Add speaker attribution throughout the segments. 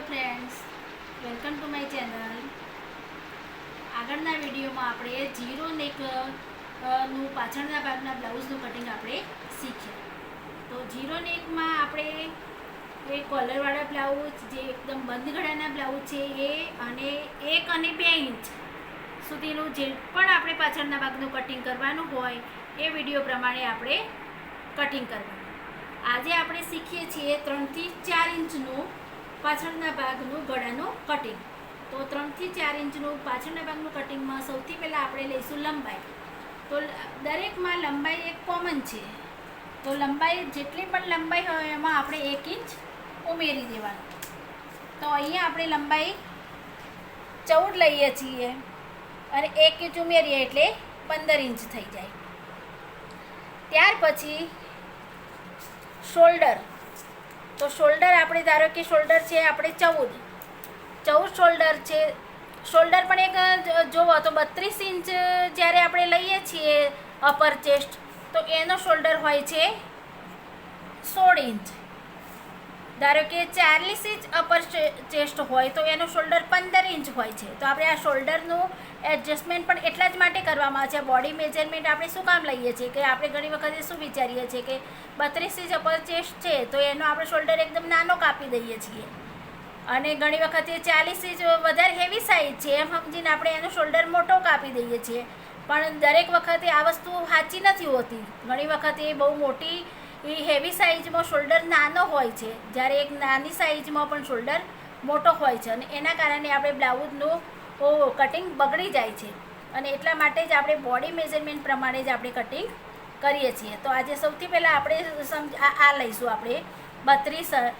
Speaker 1: Friends, welcome to my channel. આગળના વિડીયોમાં આપણે જીરો નેક નું પાછળના ભાગના બ્લાઉઝનું કટિંગ આપણે શીખ્યા. તો જીરો નેકમાં આપણે એ કોલરવાળા બ્લાઉઝ જે એકદમ બંધ ગળાના બ્લાઉઝ છે એ અને 1 અને 2 ઇંચ સુધીનું જે પણ આપણે પાછળના ભાગનું કટિંગ કરવાનું હોય એ વિડીયો પ્રમાણે આપણે કટિંગ કરવાનું. આજે આપણે શીખીએ છીએ 3 થી 4 ઇંચનું પાછળના ભાગનું ગળાનું કટિંગ. તો 3 થી 4 ઇંચનું પાછળના ભાગનું કટિંગમાં સૌથી પહેલાં આપણે લઈશું લંબાઈ. તો દરેકમાં લંબાઈ એક કોમન છે, તો લંબાઈ જેટલી પણ લંબાઈ હોય એમાં આપણે 1 ઇંચ ઉમેરી દેવાનું. તો અહીંયા આપણે લંબાઈ 14 લઈએ છીએ અને 1 ઇંચ ઉમેરીએ એટલે 15 ઇંચ થઈ જાય. ત્યાર પછી શોલ્ડર. તો શોલ્ડર આપણે ધારો કે શોલ્ડર છે આપણે 14 શોલ્ડર છે. શોલ્ડર પણ એક જોવો તો 32 ઇંચ જ્યારે આપણે લઈએ છીએ અપર ચેસ્ટ, તો એનો શોલ્ડર હોય છે 16 ઇંચ. ધારો કે 40 ઇંચ અપર ચેસ્ટ હોય તો એનો શોલ્ડર 15 ઇંચ હોય છે. તો આપણે આ શોલ્ડરનું એડજસ્ટમેન્ટ પણ એટલા જ માટે કરવામાં આવે છે. બોડી મેજરમેન્ટ આપણે શું કામ લઈએ છીએ કે આપણે ઘણી વખતે શું વિચારીએ છીએ કે 32 ઇંચ અપર ચેસ્ટ છે તો એનો આપણે શોલ્ડર એકદમ નાનો કાપી દઈએ છીએ, અને ઘણી વખતે 40 ઇંચ વધારે હેવી સાઇઝ છે એમ સમજીને આપણે એનો શોલ્ડર મોટો કાપી દઈએ છીએ. પણ દરેક વખતે આ વસ્તુ સાચી નથી હોતી. ઘણી વખતે બહુ મોટી હેવી સાઇઝમાં શોલ્ડર નાનો હોય છે, જ્યારે એક નાની સાઇઝમાં પણ શોલ્ડર મોટો હોય છે, અને એના કારણે આપણે બ્લાઉઝનું કટિંગ બગડી જાય છે. અને એટલા માટે જ આપણે બોડી મેઝરમેન્ટ પ્રમાણે જ આપણે કટિંગ કરીએ છીએ. તો આજે સૌથી પહેલાં આપણે આ લઈશું આપણે 32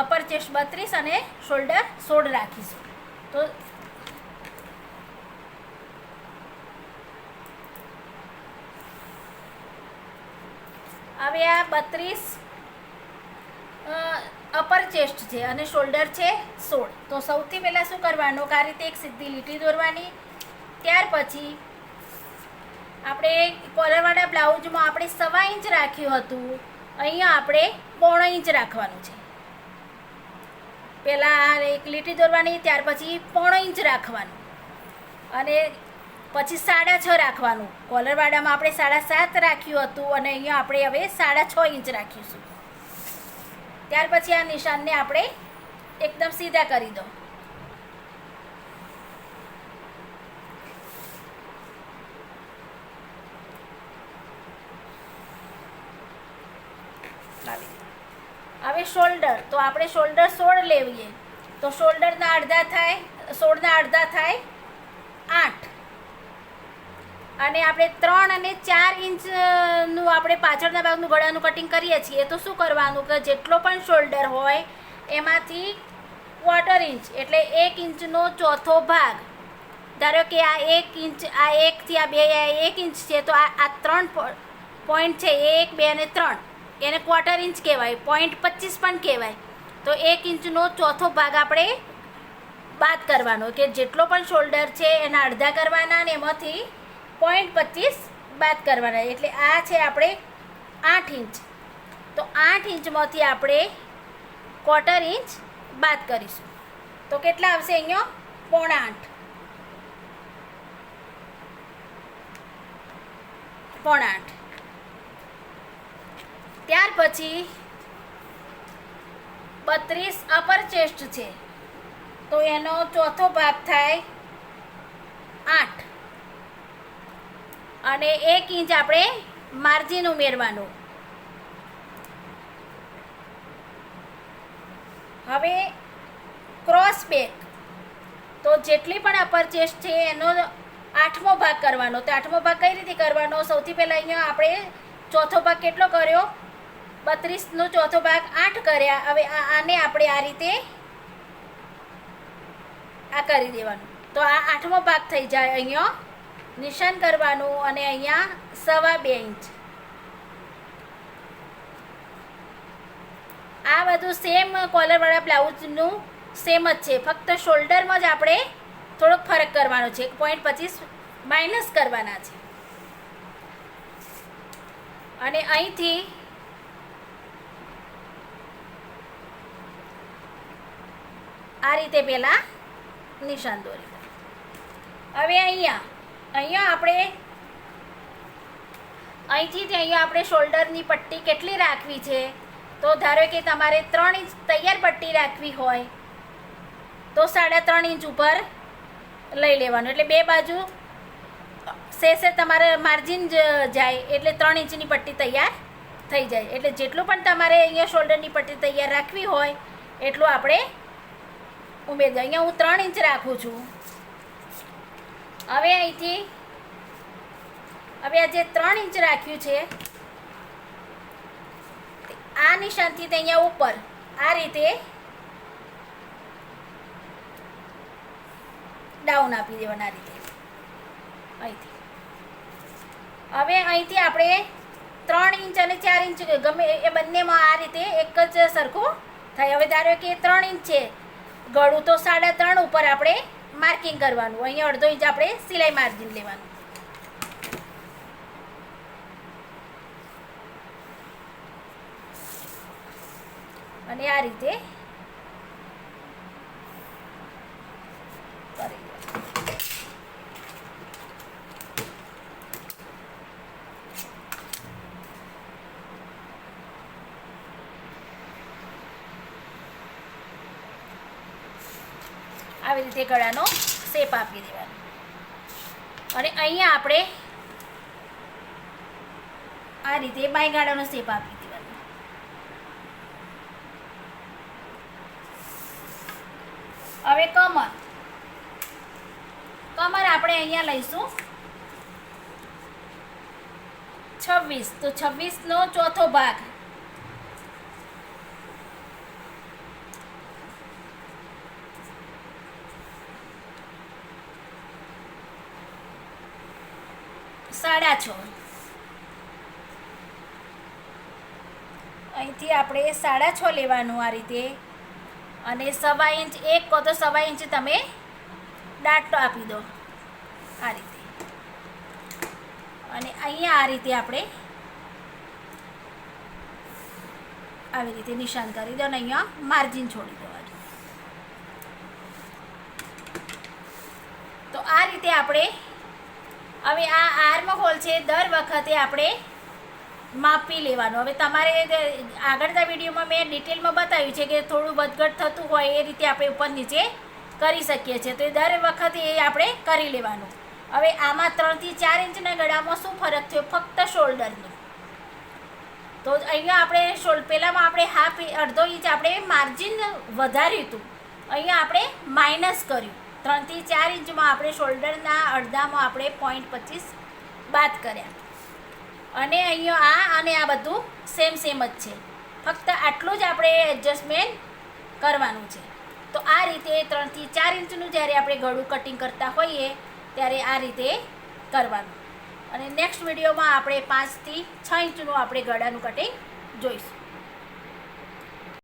Speaker 1: અપર ચેસ્ટ 32 અને શોલ્ડર 16 રાખીશું. તો હવે આ 32 અપર ચેસ્ટ છે અને શોલ્ડર છે 16. તો સૌથી પહેલાં શું કરવાનું કે આ રીતે એક સીધી લીટી દોરવાની. ત્યાર પછી આપણે કોલરવાળા બ્લાઉઝમાં આપણે 1.25 ઇંચ રાખ્યું હતું, અહીંયા આપણે 0.5 ઇંચ રાખવાનું છે. પહેલાં એક લીટી દોરવાની, ત્યાર પછી 0.5 ઇંચ રાખવાનું અને પછી 6.5 રાખવાનું. કોલરવાળામાં આપણે 7.5 રાખ્યું હતું અને અહીંયા આપણે હવે 6.5 ઇંચ રાખીશું. ત્યાર પછી આ નિશાનને આપણે એકદમ સીધા કરી દો. હવે શોલ્ડર. તો આપણે શોલ્ડર 16 લેવીએ તો શોલ્ડરના અડધા થાય, 16ના અડધા થાય 8. અને આપણે 3 અને 4 ઇંચનું આપણે પાછળના ભાગનું ગળાનું કટિંગ કરીએ છીએ. તો શું કરવાનું કે જેટલો પણ શોલ્ડર હોય એમાંથી 1/4 ઇંચ એટલે 1 ઇંચનો ચોથો ભાગ. ધારો કે આ 1 ઇંચ, આ 1 થી આ 2 આ 1 ઇંચ છે, તો આ 3 પોઈન્ટ છે 1, 2 અને 3 એને 1/4 ઇંચ કહેવાય, 0.25 પણ કહેવાય. તો 1 ઇંચનો ચોથો ભાગ આપણે બાદ કરવાનો, કે જેટલો પણ શોલ્ડર છે એના અડધા કરવાના અને એમાંથી 0.25 બાદ કરવાના. એટલે આ છે આપણે 8 ઇંચ. તો 8 ઇંચમાંથી આપણે 1/4 ઇંચ બાદ કરીશું. તો કેટલા આવશે અહીંયા? 7.5. 7.5. ત્યાર પછી 32 અપર ચેસ્ટ છે તો એનો ચોથો ભાગ થાય 8 અને 1 ઇંચ આપણે માર્જિન ઉમેરવાનું. હવે ક્રોસ બેક. તો જેટલી પણ અપર ચેસ્ટ છે એનો 8મો ભાગ કરવાનો. તો 8મો ભાગ કઈ રીતે કરવાનો? સૌથી પહેલાં અહીંયા આપણે ચોથો ભાગ કેટલો કર્યો? 32નો ચોથો ભાગ 8 કર્યા. હવે આને આપણે આ રીતે આ કરી દેવાનું. તો આ 8મો ભાગ થઈ જાય. અહીંયા નિશાન કરવાનું અને અહીંયા 2.25 ઇંચ. આ બધું સેમ કોલરવાળા બ્લાઉઝનું સેમ જ છે, ફક્ત શોલ્ડરમાં જ આપણે થોડોક ફરક કરવાનો છે, 0.25 માઇનસ કરવાના છે. અને અહીંથી 1 આ રીતે પહેલાં નિશાન દોરી દો. હવે અહીંયા આપણે અહીંથી તે અહીંયા આપણે શોલ્ડરની પટ્ટી કેટલી રાખવી છે, તો ધારો કે તમારે 3 ઇંચ તૈયાર પટ્ટી રાખવી હોય તો 3.5 ઇંચ ઉપર લઈ લેવાનું, એટલે બે બાજુ શેષે તમારે માર્જિન જાય એટલે 3 ઇંચની પટ્ટી તૈયાર થઈ જાય. એટલે જેટલું પણ તમારે અહીંયા શોલ્ડરની પટ્ટી તૈયાર રાખવી હોય એટલું આપણે ઉમેરી દો. અહીંયા હું 3 ઇંચ રાખું છું. હવે અહીંથી આ જે 3 ઇંચ રાખ્યું છે આ નિશાનથી તે અહીંયા ઉપર આ રીતે ડાઉન આપી દેવાના, આ રીતે અહીંથી. હવે અહીંથી આપણે 3 ઇંચ અને 4 ઇંચ ગમે એ બંનેમાં આ રીતે એક જ સરખું થાય. હવે ધારો કે 3 ઇંચ છે ગળું, તો 3.5 ઉપર આપણે માર્કિંગ કરવાનું. અહીંયા 1/2 ઇંચ આપણે સિલાઈ માર્જિન લેવાનું. અને આ રીતે કરી દો. આવી રીતે ગળાનો શેપ આપી દેવાનો. અને અહીંયા આપણે આ રીતે બાયગાળાનો શેપ આપી દેવાનો. હવે કમર આપણે અહીંયા લઈશું 26, તો 26નો ચોથો ભાગ સાડા 6. અહીંથી આપણે 6.5 લેવાનું આ રીતે, અને 1.25 ઇંચ એક કહો તો 1.25 ઇંચ તમે દાંટો આપી દો આ રીતે. અને અહીંયા આ રીતે આપણે આવી રીતે નિશાન કરી દો અને અહીંયા માર્જિન છોડી દેવાનું. તો આ રીતે આપણે હવે આ આર્મ હોલ છે દર વખતે આપણે માપી લેવાનું. હવે તમારે આગળના વિડીયોમાં મેં ડિટેલમાં બતાવ્યું છે કે થોડું વધઘટ થતું હોય એ રીતે આપણે ઉપર નીચે કરી શકીએ છીએ, તો એ દર વખતે એ આપણે કરી લેવાનું. હવે આમાં 3 થી 4 ઇંચના ગળામાં શું ફરક થયો? ફક્ત શોલ્ડરનો. તો અહીંયા આપણે પહેલાંમાં આપણે 1/2 ઇંચ આપણે માર્જિન વધાર્યું હતું, અહીંયા આપણે માઇનસ કર્યું. 3 થી 4 ઇંચમાં આપણે શોલ્ડરના અડધામાં આપણે 0.25 બાદ કર્યા. અને અહીંયા અને આ બધું સેમ જ છે, ફક્ત આટલું જ આપણે એડજસ્ટમેન્ટ કરવાનું છે. તો આ રીતે 3 થી 4 ઇંચનું જ્યારે આપણે ગળું કટિંગ કરતા હોઈએ ત્યારે આ રીતે કરવાનું. અને નેક્સ્ટ વિડીયોમાં આપણે 5 થી 6 ઇંચનું આપણે ગળાનું કટિંગ જોઈશું.